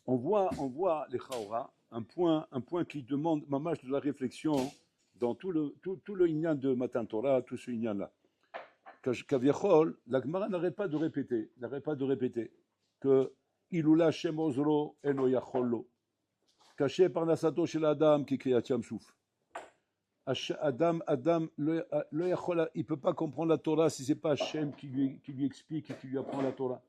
on voit les Chaora, un point qui demande mamash de la réflexion dans tout le Inyan de Matan Torah, tout ce Inyan-là. Kaviachol, la Gemara n'arrête pas de répéter que Ilula Shem Ozro Eno Yachollo, caché par Nasato chez l'Adam qui crée Tiam Souf. Adam, il ne peut pas comprendre la Torah si ce n'est pas Hachem qui lui explique et qui lui apprend la Torah.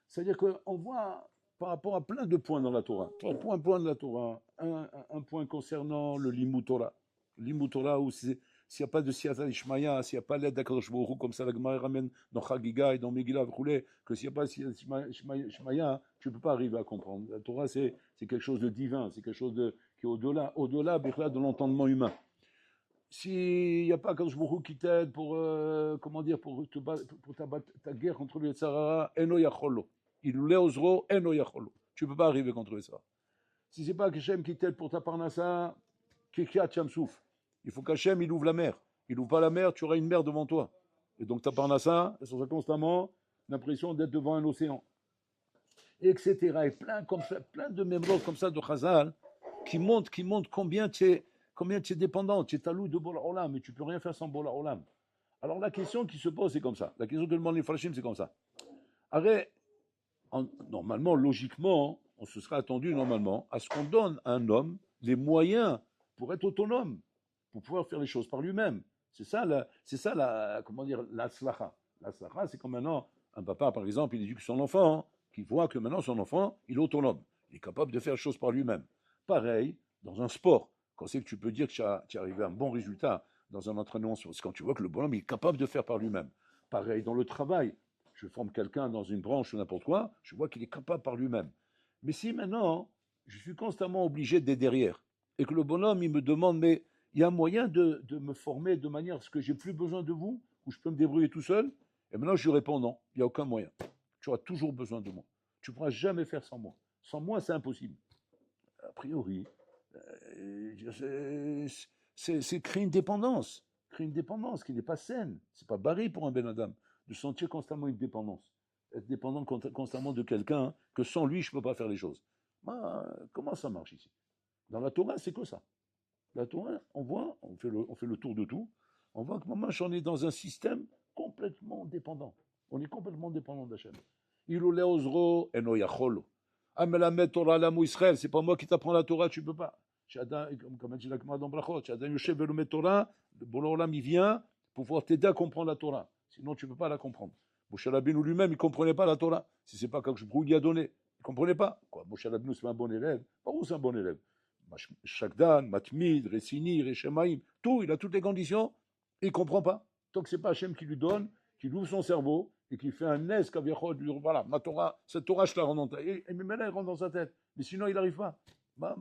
C'est-à-dire qu'on voit par rapport à plein de points dans la Torah, trois points de la Torah, un point concernant le Limut Torah. Limut Torah, où s'il n'y a pas de Siyata Ishmaya, s'il n'y a pas l'aide d'Akadosh Baruch Hu, comme ça la Gemara ramène dans Chagiga et dans Megillah, que s'il n'y a pas de Siyata Ishmaya, tu ne peux pas arriver à comprendre. La Torah, c'est quelque chose de divin, c'est quelque chose qui est au-delà de l'entendement humain. S'il n'y a pas Kadosh Baruch Hu qui t'aide pour, pour ta guerre contre le Yetzirah, Eno Yachollo. Il l'est osro, Eno Yachollo. Tu ne peux pas arriver contre ça. Si ce n'est pas Hachem qui t'aide pour ta parnassa, Kikia Tchamsouf. Il faut qu'Hachem il ouvre la mer. Il n'ouvre pas la mer, tu auras une mer devant toi. Et donc ta parnassa, elle sera constamment l'impression d'être devant un océan. Etc. Et plein de mémoires comme ça de Chazal qui montrent combien tu es dépendant, tu es talou de Bola Olam, mais tu ne peux rien faire sans Bola Olam. Alors la question qui se pose, c'est comme ça. La question que demandent les Farshim, c'est comme ça. Arrête, normalement, logiquement, on se serait attendu normalement à ce qu'on donne à un homme les moyens pour être autonome, pour pouvoir faire les choses par lui-même. C'est ça la slacha. La slacha, c'est comme maintenant, un papa, par exemple, il éduque son enfant, qui voit que maintenant son enfant, il est autonome. Il est capable de faire les choses par lui-même. Pareil, dans un sport, quand c'est que tu peux dire que tu es arrivé à un bon résultat dans un entraînement, c'est quand tu vois que le bonhomme est capable de faire par lui-même. Pareil, dans le travail, je forme quelqu'un dans une branche ou n'importe quoi, je vois qu'il est capable par lui-même. Mais si maintenant, je suis constamment obligé d'être derrière, et que le bonhomme, il me demande, mais il y a un moyen de me former de manière à ce que j'ai plus besoin de vous, ou je peux me débrouiller tout seul, et maintenant je lui réponds non, il n'y a aucun moyen. Tu auras toujours besoin de moi. Tu ne pourras jamais faire sans moi. Sans moi, c'est impossible. A priori, c'est créer une dépendance. Créer une dépendance qui n'est pas saine. C'est pas barré pour un Ben Adam de sentir constamment une dépendance. Être dépendant constamment de quelqu'un que sans lui, je ne peux pas faire les choses. Comment ça marche ici? Dans la Torah, c'est que ça. La Torah, on fait le tour de tout. On voit que maintenant, on est dans un système complètement dépendant. On est complètement dépendant d'Hachem. Ilule ozro eno yacholo. Amelamet Torah lamu Israël. C'est pas moi qui t'apprends la Torah, tu peux pas. Comme dit la Gemara dans Brachot, Shadan Yoshev velomet Torah, le bon Olam, il vient pour pouvoir t'aider à comprendre la Torah. Sinon, tu peux pas la comprendre. Moshe Rabbeinu lui-même, il comprenait pas la Torah. Si c'est pas quelque chose qu'il lui a donné, il comprenait pas. Quoi, Moshe Rabbeinu, c'est un bon élève. Par où c'est un bon élève? Shakdan, Matmid, Ressini, Reshemaim, tout, il a toutes les conditions, et il ne comprend pas. Tant que ce n'est pas Hachem qui lui donne, qui lui ouvre son cerveau, et qui fait un nes, voilà, ma Torah, cette Torah, je la rends dans ta tête. Et même là, elle rentre dans sa tête. Mais sinon, il n'arrive pas.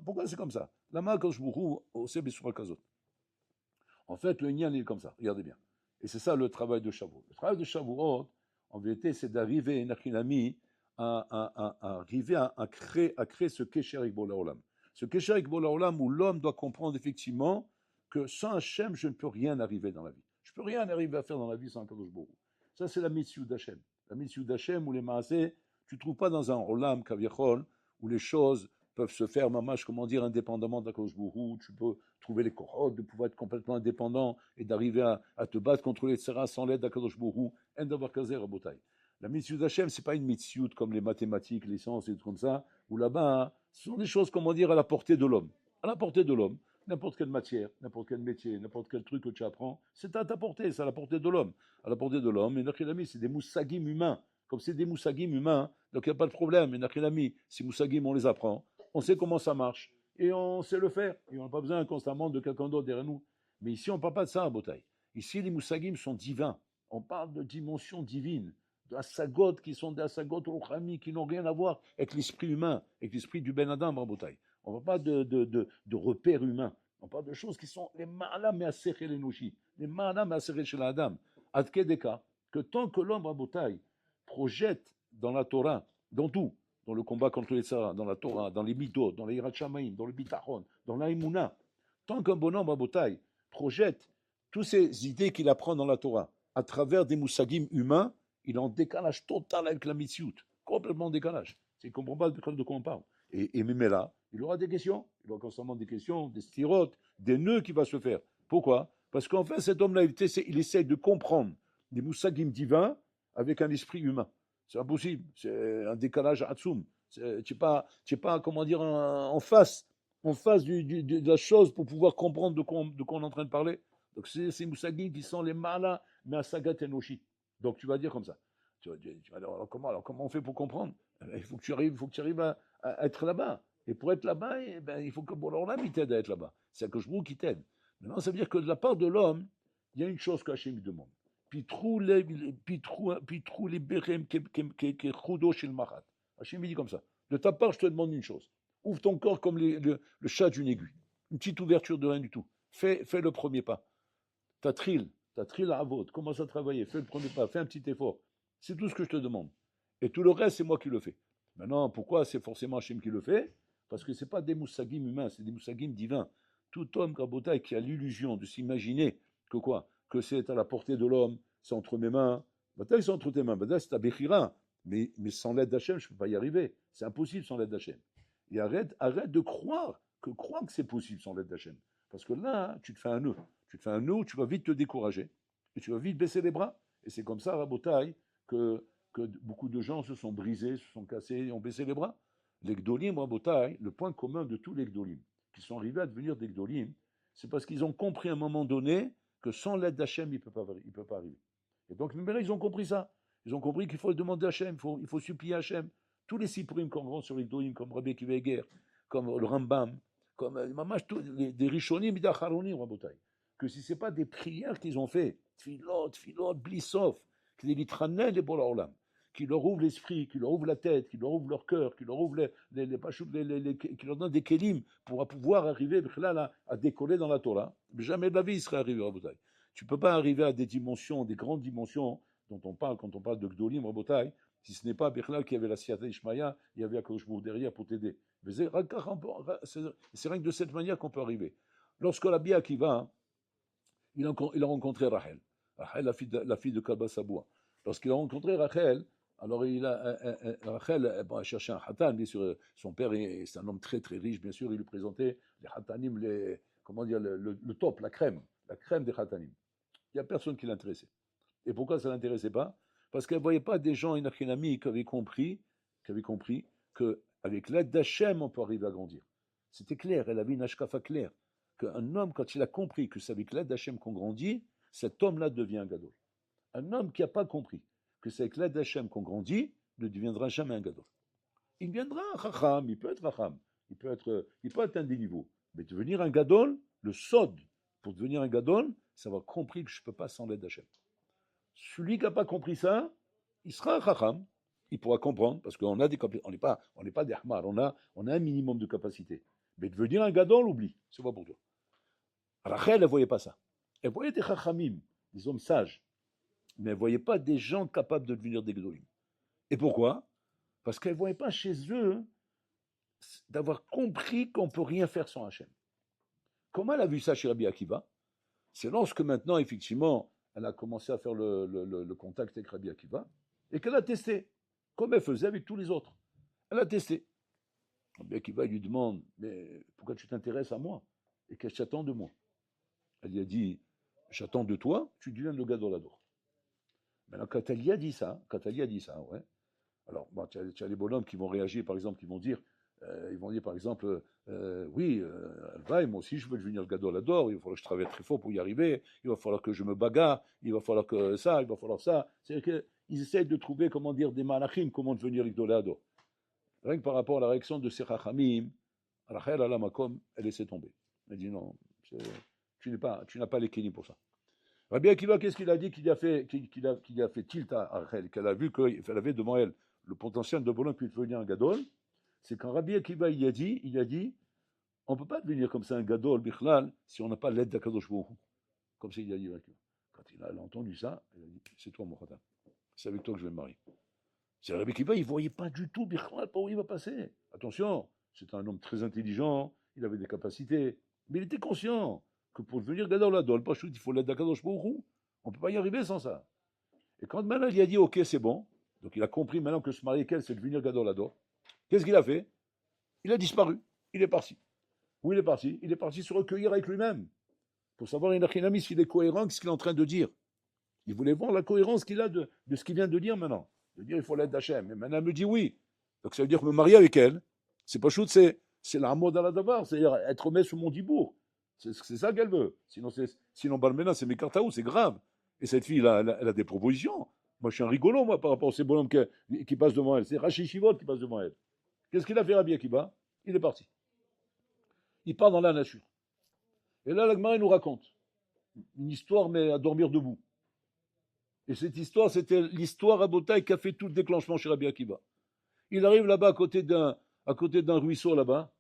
Pourquoi c'est comme ça? Lama Koshbourou, Ose Besura Kazot. En fait, le Nyan est comme ça, regardez bien. Et c'est ça le travail de Shavuot. Le travail de Shavuot, en vérité, c'est d'arriver, Nachinami, à créer ce Kesher avec Bola Olam. Ce Kesher avec Bola Olam où l'homme doit comprendre effectivement que sans Hachem, je ne peux rien arriver dans la vie. Je ne peux rien arriver à faire dans la vie sans Kadosh Baruch Hu. Ça, c'est la mitzvah d'Hachem. La mitzvah d'Hachem où les maasés, tu ne trouves pas dans un Olam Kaviachol où les choses peuvent se faire, mamash, comment dire, indépendamment d'Akadosh Baruch Hu. Tu peux trouver les kohot, de pouvoir être complètement indépendant et d'arriver à te battre contre les tseras sans l'aide d'Akadosh Baruch Hu. En davar kazer rabotai. La mitzvah d'Hachem, ce n'est pas une mitzvah comme les mathématiques, les sciences et tout comme ça, où là-bas, ce sont des choses, comment dire, à la portée de l'homme. À la portée de l'homme. N'importe quelle matière, n'importe quel métier, n'importe quel truc que tu apprends, c'est à ta portée, c'est à la portée de l'homme. À la portée de l'homme, et Nachilami, c'est des moussagim humains. Comme c'est des moussagim humains, donc il n'y a pas de problème. Et Nachilami, ces moussagim, on les apprend, on sait comment ça marche, et on sait le faire. Et on n'a pas besoin constamment de quelqu'un d'autre derrière nous. Mais ici, on ne parle pas de ça à Botaï. Ici, les moussagim sont divins. On parle de dimensions divines, de Assagot qui sont des Assagot Rochami, qui n'ont rien à voir avec l'esprit humain, avec l'esprit du Ben Adam, Rabotai. On ne parle pas de repères humains. On parle de choses qui sont les Ma'ala Me'aser El Enoshi, les Ma'ala Me'aser Shel Adam. Ad Kedeka, que tant que l'homme, Rabotai, projette dans la Torah, dans tout, dans le combat contre les Tzara, dans la Torah, dans les Midot, dans les Yirat Shamayim, dans le Bitachon, dans l'Aïmouna, tant qu'un bonhomme, Rabotai, projette toutes ces idées qu'il apprend dans la Torah, à travers des moussagim humains, il est en décalage total avec la mitzvot, complètement en décalage. Il ne comprend pas de quoi on parle. Et même là, il aura des questions. Il aura constamment des questions, des styrotes, des nœuds qui vont se faire. Pourquoi? Parce qu'en fait, cet homme-là, il essaie de comprendre des moussagim divins avec un esprit humain. C'est impossible. C'est un décalage atsoum. Tu n'es pas, comment dire, en face de la chose pour pouvoir comprendre de quoi on est en train de parler. Donc, c'est ces moussagim qui sont les malas, mais à sagat enoshi. Donc, tu vas dire comme ça. Tu vas dire, alors comment on fait pour comprendre? Il faut que tu arrives à être là-bas. Et pour être là-bas, eh ben, il faut que Bourg-Orlam t'aide à être là-bas. C'est que je qui t'aide. Maintenant, ça veut dire que de la part de l'homme, il y a une chose qu'Hachem lui demande. Pitrou les berem ke chudo shel machat. Hachem dit comme ça. De ta part, je te demande une chose. Ouvre ton corps comme le chat d'une aiguille. Une petite ouverture de rien du tout. Fais le premier pas. T'as tril à vote. Commence à travailler. Fais le premier pas. Fais un petit effort. C'est tout ce que je te demande. Et tout le reste, c'est moi qui le fais. Maintenant, pourquoi c'est forcément Hachem qui le fait? Parce que ce n'est pas des moussagim humains, c'est des moussagim divins. Tout homme, Rabotai, qui a l'illusion de s'imaginer que quoi? Que c'est à la portée de l'homme, c'est entre mes mains. Bataille, c'est entre tes mains. Bataille, c'est ta Bechira. Mais sans l'aide d'Hachem, je ne peux pas y arriver. C'est impossible sans l'aide d'Hachem. Et arrête de croire que c'est possible sans l'aide d'Hachem. Parce que là, tu te fais un nœud. Tu te fais un nœud, tu vas vite te décourager. Et tu vas vite baisser les bras. Et c'est comme ça, Rabotai, que beaucoup de gens se sont brisés, se sont cassés et ont baissé les bras. Les Gdolim, Rabotai, le point commun de tous les Gdolim, qui sont arrivés à devenir des Gdolim, c'est parce qu'ils ont compris à un moment donné que sans l'aide d'Hachem, il ne peut pas arriver. Et donc, ils ont compris ça. Ils ont compris qu'il faut demander à Hachem, il faut supplier Hachem. Tous les Sipurim qu'on vend sur les Gdolim, comme Rabbi Akiva Eger, comme le Rambam, comme des Rishonim et des Acharonim, Rabotai, que si ce n'est pas des prières qu'ils ont fait, Tfilot, Blissov, qui les litranel et Bola qui leur ouvre l'esprit, qui leur ouvre la tête, qui leur ouvre leur cœur, qui leur ouvre qui leur donne des kélim pour pouvoir arriver à décoller dans la Torah. Mais jamais de la vie il serait arrivé, Rabotai. Tu ne peux pas arriver à des dimensions, des grandes dimensions dont on parle quand on parle de Gdolim, Rabotai, si ce n'est pas Bechlal qui avait la Siyata Ishmaïa, il y avait Akadosh Baruch derrière pour t'aider. C'est rien que de cette manière qu'on peut arriver. Lorsque la Bia qui va, il a rencontré Rachel. Rachel, la fille de Kalba Saboua. Lorsqu'il a rencontré Rachel, alors Rachel a cherché un hatan, bien sûr, son père c'est un homme très très riche, bien sûr, il lui présentait les hatanim, le top, la crème des hatanim. Il n'y a personne qui l'intéressait. Et pourquoi ça ne l'intéressait pas? Parce qu'elle ne voyait pas des gens inachinami qui avaient compris qu'avec l'aide d'Hachem, on peut arriver à grandir. C'était clair, elle avait une ashkafa claire, qu'un homme, quand il a compris que c'est avec l'aide d'Hachem qu'on grandit, cet homme-là devient un gadol. Un homme qui n'a pas compris que c'est avec l'aide d'Hachem qu'on grandit, ne deviendra jamais un gadol. Il deviendra un chacham, il peut être chacham, il peut atteindre des niveaux. Mais devenir un gadol, le sod, pour devenir un gadol, c'est avoir compris que je ne peux pas sans l'aide d'Hachem. Celui qui n'a pas compris ça, il sera un chacham, il pourra comprendre, parce qu'on a des on n'est pas des hamar, on a un minimum de capacité. Mais devenir un gadol, oublie, c'est pas pour toi. Rachel, elle ne voyait pas ça. Elle voyait des chachamim, des hommes sages, mais elle ne voyait pas des gens capables de devenir des gdolim. Et pourquoi? Parce qu'elle ne voyait pas chez eux d'avoir compris qu'on ne peut rien faire sans Hachem. Comment elle a vu ça chez Rabbi Akiva? C'est lorsque maintenant, effectivement, elle a commencé à faire le contact avec Rabbi Akiva et qu'elle a testé, comme elle faisait avec tous les autres. Elle a testé. Rabbi Akiva lui demande, mais pourquoi tu t'intéresses à moi? Et qu'est-ce que tu attends de moi? Elle lui a dit, j'attends de toi, tu deviens le Gadolador. Maintenant, quand elle y a dit ça, ouais. Alors, bon, tu as les bonhommes qui vont réagir, par exemple, qui vont dire par exemple, oui, va, moi aussi je veux devenir le Gadolador, il va falloir que je travaille très fort pour y arriver, il va falloir que je me bagarre, il va falloir que ça, il va falloir ça. C'est-à-dire qu'ils essayent de trouver, comment dire, des malachim, comment devenir le Gadolador. Rien que par rapport à la réaction de ces Chachamim, Rachel Alamakom, elle laissait tomber. Elle dit non, tu n'as pas les kénis pour ça. Rabbi Akiva, qu'est-ce qu'il a dit qu'il a fait tilt à Rachel, qu'elle a vu qu'elle avait devant elle le potentiel de bonhomme qui peut devenir un gadol, c'est quand Rabbi Akiva il a dit, on ne peut pas devenir comme ça un gadol, bichlal, si on n'a pas l'aide d'Akadosh Baruch Hu. Comme ça il a dit. Quand il a entendu ça, il a dit, c'est toi mon khatan, c'est avec toi que je vais me marier. C'est Rabbi Akiva, il ne voyait pas du tout bichlal par où il va passer. Attention, c'est un homme très intelligent, il avait des capacités, mais il était conscient que pour devenir gadol adol, il faut l'aide d'Akadosh Baruch Hu. On ne peut pas y arriver sans ça. Et quand maintenant il a dit, ok, c'est bon, donc il a compris maintenant que se marier avec elle, c'est devenir gadol adol. Qu'est-ce qu'il a fait? Il a disparu. Il est parti. Où il est parti? Il est parti se recueillir avec lui-même. Pour savoir, Inachinami, s'il est cohérent avec ce qu'il est en train de dire. Il voulait voir la cohérence qu'il a de ce qu'il vient de dire maintenant. De dire il faut l'aide d'Hachem. Et maintenant, elle me dit oui. Donc ça veut dire que me marier avec elle, c'est pas chouette, c'est la mode à la davar, c'est-à-dire être mis sous mon dibour. C'est ça qu'elle veut. Sinon Balmena, c'est Mekartaou, c'est grave. Et cette fille, elle a des propositions. Moi, je suis un rigolo, moi, par rapport à ces bonhommes qui passent devant elle. C'est Rachid Shivot qui passe devant elle. Qu'est-ce qu'il a fait, Rabbi Akiba? Il est parti. Il part dans la nature. Et là, l'Agmara nous raconte une histoire, mais à dormir debout. Et cette histoire, c'était l'histoire à Botaï qui a fait tout le déclenchement chez Rabbi Akiba. Il arrive là-bas à côté d'un ruisseau là-bas,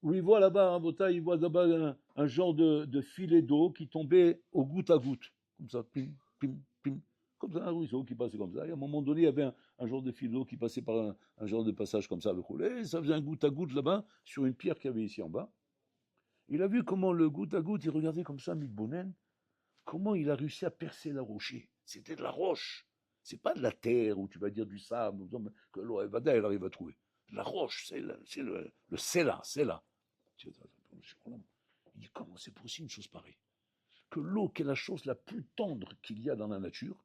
où il voit là-bas, à Botaï, il voit là-bas un genre de filet d'eau qui tombait au goutte à goutte. Comme ça, pim, pim, pim. Comme ça, un ruisseau qui passait comme ça. Et à un moment donné, il y avait un genre de filet d'eau qui passait par un genre de passage comme ça, le coulé. Et ça faisait un goutte à goutte là-bas, sur une pierre qu'il y avait ici en bas. Il a vu comment le goutte à goutte, il regardait comme ça, Mikbonen, comment il a réussi à percer la rocher. C'était de la roche. C'est pas de la terre où tu vas dire du sable, que l'eau elle arrive à trouver. La roche, c'est le Sela, Sela. Il dit comment c'est possible une chose pareille? Que l'eau, qui est la chose la plus tendre qu'il y a dans la nature,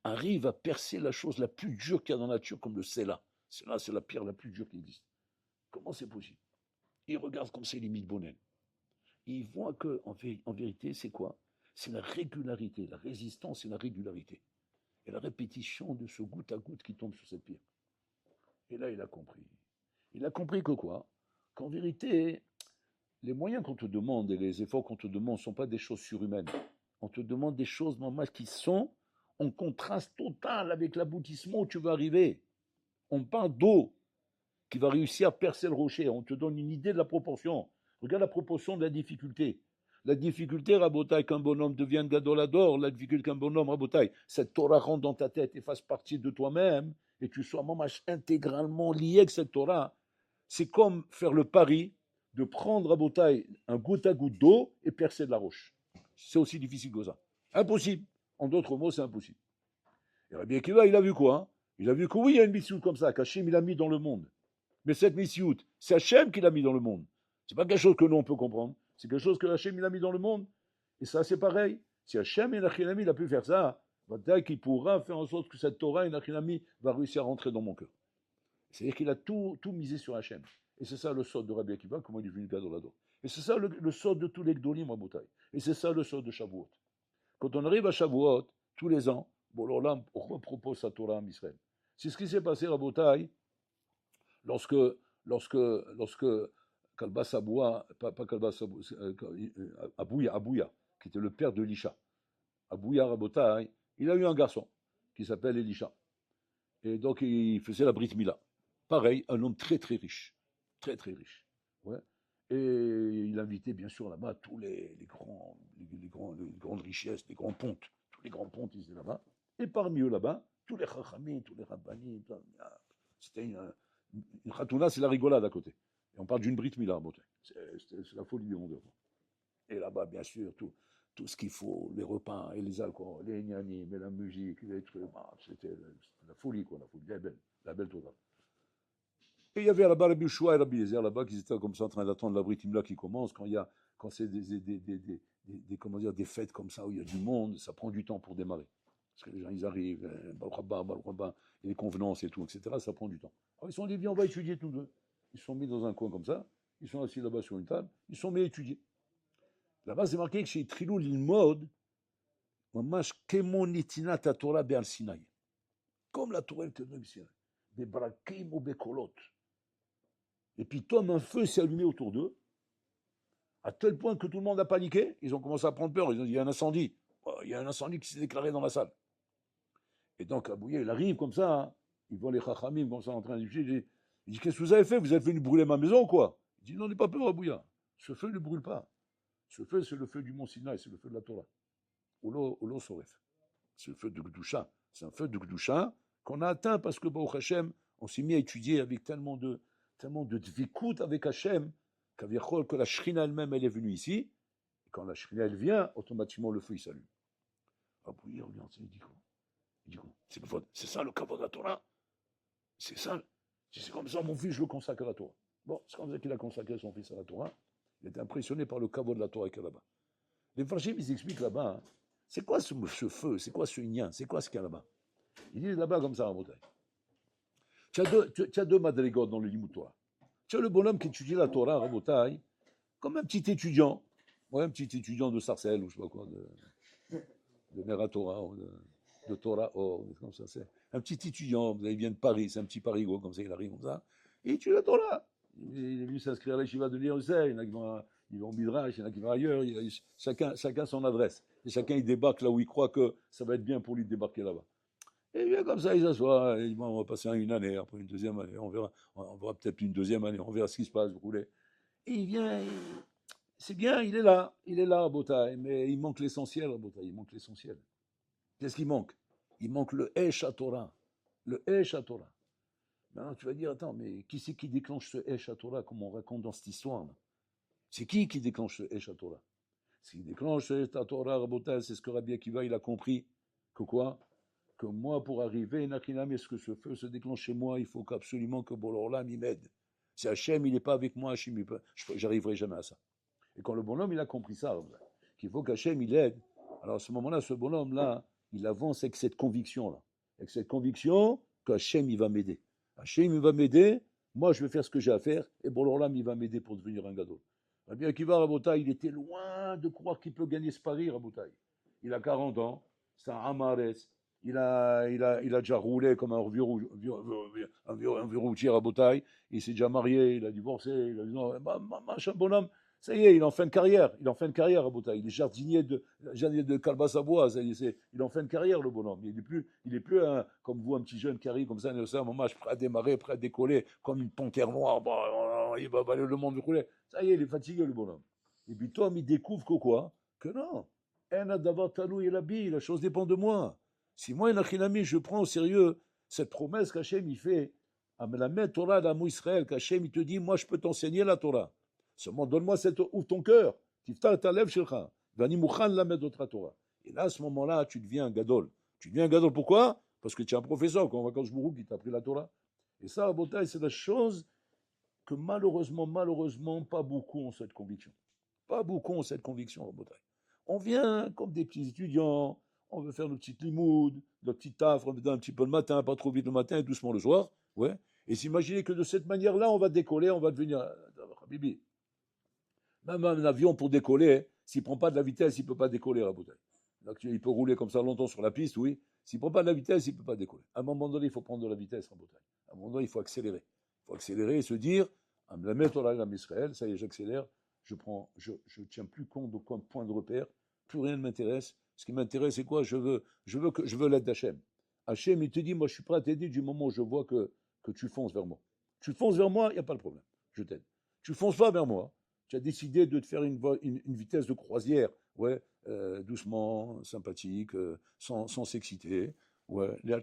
arrive à percer la chose la plus dure qu'il y a dans la nature, comme le Sela. Sela, c'est la pierre la plus dure qui existe. Comment c'est possible? Il regarde comme c'est limite Bonen. Il voit que, en vérité, c'est quoi? C'est la régularité, la résistance et la régularité. Et la répétition de ce goutte à goutte qui tombe sur cette pierre. Et là, il a compris. Il a compris que quoi? Qu'en vérité, les moyens qu'on te demande et les efforts qu'on te demande ne sont pas des choses surhumaines. On te demande des choses normales qui sont en contraste total avec l'aboutissement où tu vas arriver. On parle d'eau qui va réussir à percer le rocher. On te donne une idée de la proportion. Regarde la proportion de la difficulté. La difficulté, Rabotai, qu'un bonhomme devienne gadolador, la difficulté qu'un bonhomme, Rabotai, cette Torah rentre dans ta tête et fasse partie de toi-même, et tu sois mamash intégralement lié avec cette Torah, c'est comme faire le pari de prendre, Rabotai, un goutte à goutte d'eau et percer de la roche. C'est aussi difficile que ça. Impossible. En d'autres mots, c'est impossible. Et Rabbi Akiva, il a vu quoi? Il a vu que oui, il y a une mission comme ça, qu'Hachem, il a mis dans le monde. Mais cette mission, c'est Hachem qui l'a mis dans le monde. Ce n'est pas quelque chose que nous, on peut comprendre. C'est quelque chose que Hachem, il a mis dans le monde. Et ça, c'est pareil. Si Hachem et Nachilami, il a pu faire ça, il pourra faire en sorte que cette Torah et Nachilami va réussir à rentrer dans mon cœur. C'est-à-dire qu'il a tout misé sur Hachem. Et c'est ça le sort de Rabbi Akiva, comment il est devenu Gadolador. Et c'est ça le sort de tous les Gdolim, Rabotai. Et c'est ça le sort de Shavuot. Quand on arrive à Shavuot, tous les ans, bon, alors là, on propose sa Torah à Israël. C'est ce qui s'est passé, Rabotai, lorsque Kalbas Aboua, pas Kalbas Abouya, qui était le père de Elisha, Abouya Rabotai, il a eu un garçon qui s'appelle Elisha. Et donc il faisait la Brit Mila. Pareil, un homme très très riche. Très très riche. Ouais. Et il invitait bien sûr là-bas tous les grandes richesses, les grands pontes. Tous les grands pontes, ils étaient là-bas. Et parmi eux là-bas, tous les chachamim, tous les rabbanim. C'était une khatouna, c'est la rigolade à côté. Et on parle d'une Brit Mila, c'est la folie du monde. Et là-bas, bien sûr, tout ce qu'il faut, les repas et les alcools, les gnanim, et la musique, les trucs, c'était la folie, quoi, la folie, la belle totale. Et il y avait là-bas Rabbi Shua et Rabbi Yezer, là-bas, qui étaient comme ça en train d'attendre la Brit Mila qui commence. Quand c'est comment dire, des fêtes comme ça où il y a du monde, ça prend du temps pour démarrer. Parce que les gens, ils arrivent, et les convenances et tout, etc., ça prend du temps. Alors ils sont dit, viens, on va étudier tous deux. Ils sont mis dans un coin comme ça, ils sont assis là-bas sur une table, ils sont mis à étudier. Là-bas, c'est marqué que chez Trilou l'Ilmod, Mamash Kemonitinat Torah Be'al Sinaï. Comme la Torah était dans le Sinaï. Bebrakim ou Bekolot. Et puis, comme un feu s'est allumé autour d'eux, à tel point que tout le monde a paniqué, ils ont commencé à prendre peur. Ils ont dit, il y a un incendie. Il y a un incendie qui s'est déclaré dans la salle. Et donc, Abouya, il arrive comme ça, hein. Il voit les Chachamim comme ça en train de discuter. Il dit, qu'est-ce que vous avez fait? Vous êtes venu brûler ma maison ou quoi? Il dit, non, n'aie pas peur, Abouya. Ce feu ne brûle pas. Ce feu, c'est le feu du mont Sinaï, c'est le feu de la Torah. Olo Soref. C'est le feu de Gdusha. C'est un feu de Gdusha qu'on a atteint parce que, Baruch Hashem, on s'est mis à étudier avec tellement de dvikout avec Hashem, que la Shrina elle-même, elle est venue ici. Et quand la Shrina, elle vient, automatiquement, le feu, il s'allume. Abouya, regarde, il dit quoi? Il dit quoi? C'est ça le kavod de la Torah? C'est ça. Si c'est comme ça, mon fils, je le consacre à la Torah. Bon, c'est comme ça qu'il a consacré son fils à la Torah. Il était impressionné par le caveau de la Torah qu'il y a là-bas. Les Farshim, ils expliquent là-bas, hein, c'est quoi ce feu, c'est quoi ce yin, c'est quoi ce qu'il y a là-bas. Ils disent là-bas comme ça en Bretagne. Tu as deux madrigotes dans le Limut Torah. Tu as le bonhomme qui étudie la Torah en Bretagne, comme un petit étudiant, ouais, un petit étudiant de Sarcelles ou je sais pas quoi, de Meratora, de Torah, comme ça, c'est un petit étudiant, il vient de Paris, c'est un petit parigot, comme ça, il arrive comme ça, et il étudie la Torah. Il est venu s'inscrire à l'Yeshiva de l'Irusel, il y en a qui vont au Midrash, il y en a qui vont ailleurs, chacun son adresse. Et chacun il débarque là où il croit que ça va être bien pour lui de débarquer là-bas. Et bien comme ça, il s'assoit, il dit, bon, on va passer une année, après une deuxième année, on verra peut-être une deuxième année, on verra ce qui se passe, vous voulez. Et il vient, c'est bien, il est là à Botaï, mais il manque l'essentiel à Botaï, il manque l'essentiel. Qu'est-ce qui manque? Il manque le Esh HaTorah. Le Esh HaTorah. Maintenant, tu vas dire, attends, mais qui c'est qui déclenche ce Esh HaTorah, comme on raconte dans cette histoire-là? C'est qui déclenche ce Esh HaTorah? Ce qui déclenche ce Esh HaTorah, Rabotai, c'est ce que Rabbi Akiva, il a compris. Que quoi? Que moi, pour arriver, Nachinam, est-ce que ce feu se déclenche chez moi? Il faut qu'absolument que Bolorlam, il m'aide. Si Hachem, il n'est pas avec moi, Hachem, j'arriverai jamais à ça. Et quand le bonhomme, il a compris ça, qu'il faut qu'Hachem, il aide, alors à ce moment-là, ce bonhomme-là, il avance avec cette conviction-là. Avec cette conviction qu'Hachem, il va m'aider. Hachem, il va m'aider, moi, je vais faire ce que j'ai à faire, et Bolorlam, il va m'aider pour devenir un gadol. Rabbi Akiva, Rabotai, il était loin de croire qu'il peut gagner ce pari, Rabotai. Il a 40 ans, c'est un Amares, il a déjà roulé comme un vieux routier à Botaï, il s'est déjà marié, il a divorcé, il a dit non, machin bonhomme, ça y est, il est en fin de carrière, à Botaï, il est jardinier de Calbas à bois, il est en fin de carrière le bonhomme, il est plus comme vous, un petit jeune qui arrive comme ça, un moment, je suis prêt à démarrer, prêt à décoller, comme une panthère noire, il va balayer le monde du rouler, ça y est, il est fatigué le bonhomme. Et puis Tom, il découvre que quoi? Que non, la chose dépend de moi. Si moi, Nachinami, je prends au sérieux cette promesse qu'Hachem il fait, la Torah d'Amou Israël, qu'Hachem il te dit, moi je peux t'enseigner la Torah. Seulement donne-moi ouvre ton cœur, tiftar ta lèvre shilcha, vani mouchan la d'autres Torah. Et là, à ce moment-là, tu deviens un gadol. Tu deviens un gadol, pourquoi? Parce que tu es un professeur, comme Vakansh Bourou qui t'a appris la Torah. Et ça, à Botaï, c'est la chose que malheureusement, pas beaucoup ont cette conviction. Pas beaucoup ont cette conviction, à Botaï. On vient comme des petits étudiants, on veut faire nos petites limoudes, notre petit taf, on veut un petit peu le matin, pas trop vite le matin, doucement le soir. Ouais. Et s'imaginer que de cette manière-là, on va décoller, on va devenir. Bibi. Même un avion pour décoller, s'il ne prend pas de la vitesse, il ne peut pas décoller à la bouteille. Donc, il peut rouler comme ça longtemps sur la piste, oui. S'il ne prend pas de la vitesse, il ne peut pas décoller. À un moment donné, il faut prendre de la vitesse en bouteille. À un moment donné, il faut accélérer. Il faut accélérer et se dire, la mettre à Israël, ça y est, j'accélère, je tiens plus compte d'aucun point de repère, plus rien ne m'intéresse. Ce qui m'intéresse, c'est quoi? Je veux l'aide d'Hachem. Hachem, il te dit, moi, je suis prêt à t'aider du moment où je vois que tu fonces vers moi. Tu fonces vers moi, il n'y a pas de problème. Je t'aide. Tu fonces pas vers moi. Tu as décidé de te faire une vitesse de croisière, ouais, doucement, sympathique, sans s'exciter, ouais, léat,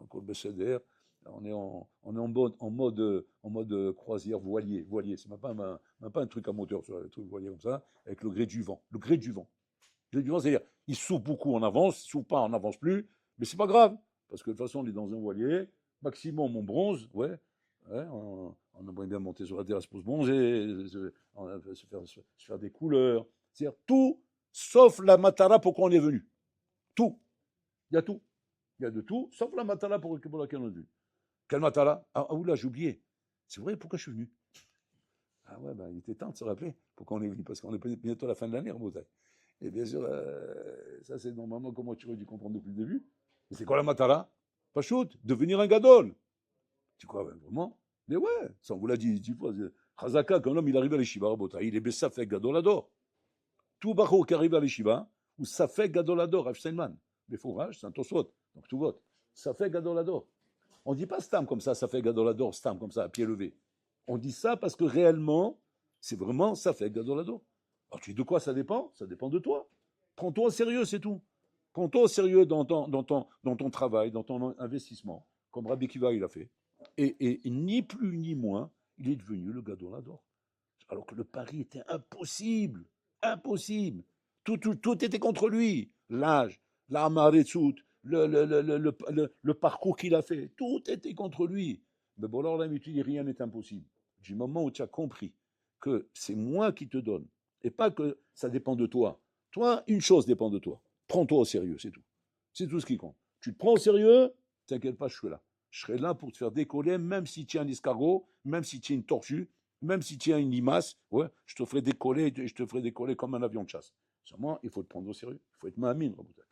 encore Besséder. On est en mode croisière voilier. C'est même pas un truc à moteur, un truc voilier comme ça, avec le gré du vent. Le gré du vent, c'est-à-dire, il souffle beaucoup en avance, il souffle pas, on n'avance plus, mais c'est pas grave, parce que de toute façon, on est dans un voilier, maximum on bronze, ouais, on aimerait bien monter sur la terrasse pour se bronzer, se faire des couleurs, c'est-à-dire tout, sauf la matara pour quoi on est venu. Tout. Il y a tout. Il y a de tout, sauf la matara pour laquelle on est venu. Quelle matara? Ah, oula, j'ai oublié. C'est vrai, pourquoi je suis venu? Ah ouais, il était temps de se rappeler pourquoi on est venu, parce qu'on est bientôt à la fin de l'année en Bretagne. Et bien sûr, ça c'est normalement comment tu aurais dû comprendre depuis le début. Mais c'est quoi la matara? Pas shoot, devenir un gadol. Tu crois vraiment? Mais ouais, ça on vous l'a dit 10 fois. Chazaka, quand l'homme il arrive à l'Eshiva, il est Bessafek Gadolador. Tout Bacho qui arrive à l'Eshiva, ou Safek Gadolador, Rav Steinman. Mais Fourage, c'est un Tosfot, donc tout vote. Safek Gadolador. On ne dit pas Stam comme ça, Safek Gadolador, Stam comme ça, à pied levé. On dit ça parce que réellement, c'est vraiment Safek Gadolador. Alors tu dis de quoi ça dépend? Ça dépend de toi. Prends-toi au sérieux, c'est tout. Prends-toi au sérieux dans ton travail, dans ton investissement, comme Rabbi Kiva il a fait. Et ni plus ni moins, il est devenu le Gadolador. Alors que le pari était impossible. Impossible. Tout était contre lui. L'âge, la maretsout, le parcours qu'il a fait, tout était contre lui. Mais bon, alors là, il dit rien n'est impossible. Du moment où tu as compris que c'est moi qui te donne, et pas que ça dépend de toi. Toi, une chose dépend de toi. Prends-toi au sérieux, c'est tout. C'est tout ce qui compte. Tu te prends au sérieux, t'inquiète pas, je suis là. Je serai là pour te faire décoller, même si tu as un escargot, même si tu as une tortue, même si tu as une limace, ouais, je te ferai décoller, je te ferai décoller comme un avion de chasse. Seulement, il faut te prendre au sérieux. Il faut être mamine, Raboutaï.